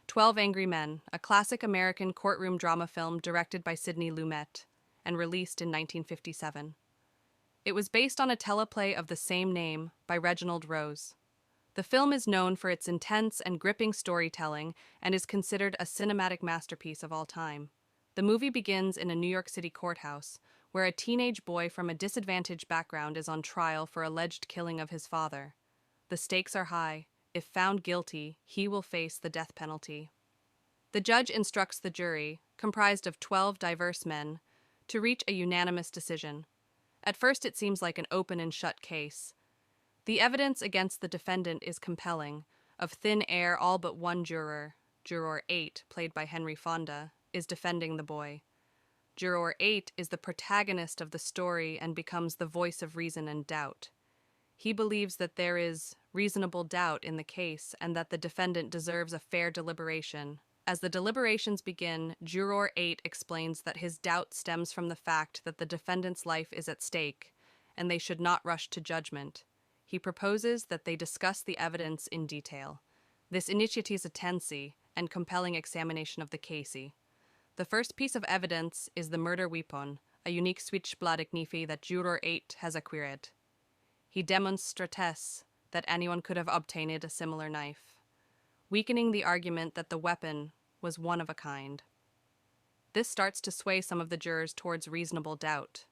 12 Angry Men, a classic American courtroom drama film directed by Sidney Lumet and released in 1957. It was based on a teleplay of the same name by Reginald Rose. The film is known for its intense and gripping storytelling and is considered a cinematic masterpiece of all time. The movie begins in a New York City courthouse, where a teenage boy from a disadvantaged background is on trial for alleged killing of his father. The stakes are high. If found guilty, he will face the death penalty. The judge instructs the jury, comprised of 12 diverse men, to reach a unanimous decision. At first, it seems like an open and shut case. The evidence against the defendant is compelling. Of thin air, all but one juror, Juror 8, played by Henry Fonda, is defending the boy. Juror 8 is the protagonist of the story and becomes the voice of reason and doubt. He believes that there is reasonable doubt in the case and that the defendant deserves a fair deliberation. As the deliberations begin, Juror 8 explains that his doubt stems from the fact that the defendant's life is at stake and they should not rush to judgment. He proposes that they discuss the evidence in detail. This initiates a tense and compelling examination of the case. The first piece of evidence is the murder weapon, a unique switchblade knife that Juror 8 has acquired. He demonstrates that anyone could have obtained a similar knife, weakening the argument that the weapon was one of a kind. This starts to sway some of the jurors towards reasonable doubt.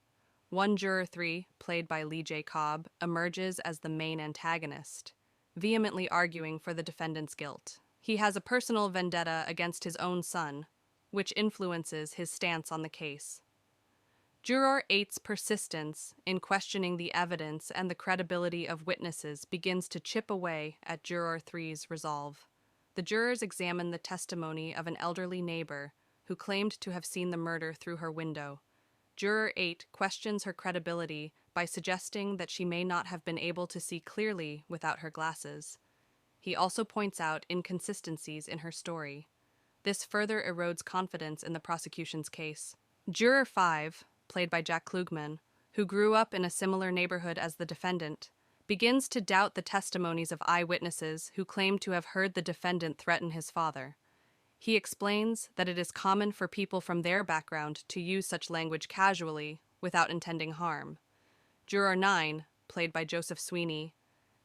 One Juror 3, played by Lee J. Cobb, emerges as the main antagonist, vehemently arguing for the defendant's guilt. He has a personal vendetta against his own son, which influences his stance on the case. Juror 8's persistence in questioning the evidence and the credibility of witnesses begins to chip away at Juror 3's resolve. The jurors examine the testimony of an elderly neighbor who claimed to have seen the murder through her window. Juror 8 questions her credibility by suggesting that she may not have been able to see clearly without her glasses. He also points out inconsistencies in her story. This further erodes confidence in the prosecution's case. Juror 5, played by Jack Klugman, who grew up in a similar neighborhood as the defendant, begins to doubt the testimonies of eyewitnesses who claim to have heard the defendant threaten his father. He explains that it is common for people from their background to use such language casually, without intending harm. Juror 9, played by Joseph Sweeney,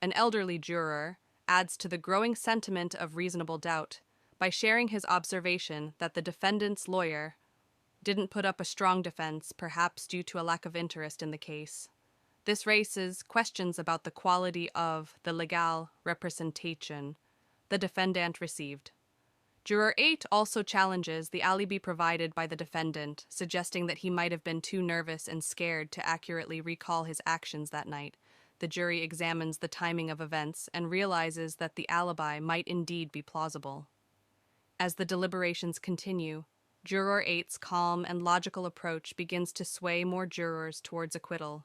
an elderly juror, adds to the growing sentiment of reasonable doubt by sharing his observation that the defendant's lawyer didn't put up a strong defense, perhaps due to a lack of interest in the case. This raises questions about the quality of the legal representation the defendant received. Juror 8 also challenges the alibi provided by the defendant, suggesting that he might have been too nervous and scared to accurately recall his actions that night. The jury examines the timing of events and realizes that the alibi might indeed be plausible. As the deliberations continue, Juror 8's calm and logical approach begins to sway more jurors towards acquittal.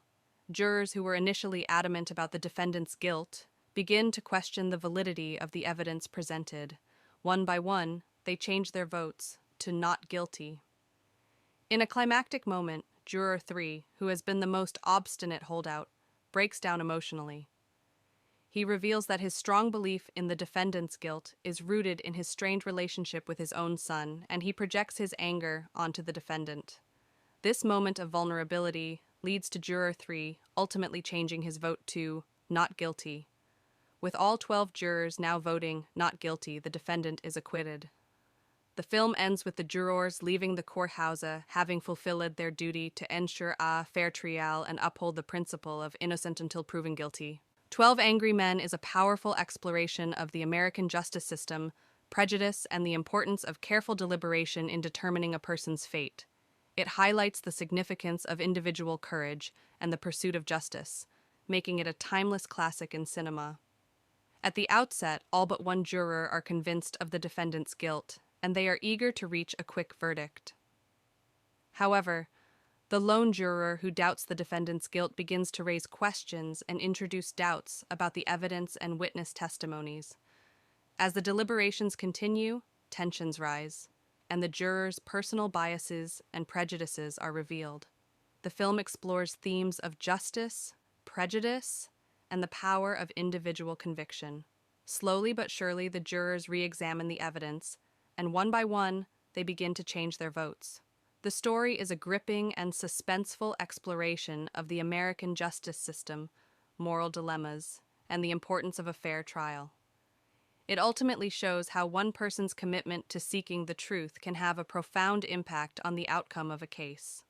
Jurors who were initially adamant about the defendant's guilt begin to question the validity of the evidence presented. One by one, they change their votes to not guilty. In a climactic moment, Juror 3, who has been the most obstinate holdout, breaks down emotionally. He reveals that his strong belief in the defendant's guilt is rooted in his strained relationship with his own son, and he projects his anger onto the defendant. This moment of vulnerability leads to Juror 3 ultimately changing his vote to not guilty. With all 12 jurors now voting not guilty, the defendant is acquitted. The film ends with the jurors leaving the courthouse, having fulfilled their duty to ensure a fair trial and uphold the principle of innocent until proven guilty. 12 Angry Men is a powerful exploration of the American justice system, prejudice, and the importance of careful deliberation in determining a person's fate. It highlights the significance of individual courage and the pursuit of justice, making it a timeless classic in cinema. At the outset, all but one juror are convinced of the defendant's guilt, and they are eager to reach a quick verdict. However, the lone juror who doubts the defendant's guilt begins to raise questions and introduce doubts about the evidence and witness testimonies. As the deliberations continue, tensions rise, and the jurors' personal biases and prejudices are revealed. The film explores themes of justice, prejudice, and the power of individual conviction. Slowly but surely, the jurors re-examine the evidence, and one by one, they begin to change their votes. The story is a gripping and suspenseful exploration of the American justice system, moral dilemmas, and the importance of a fair trial. It ultimately shows how one person's commitment to seeking the truth can have a profound impact on the outcome of a case.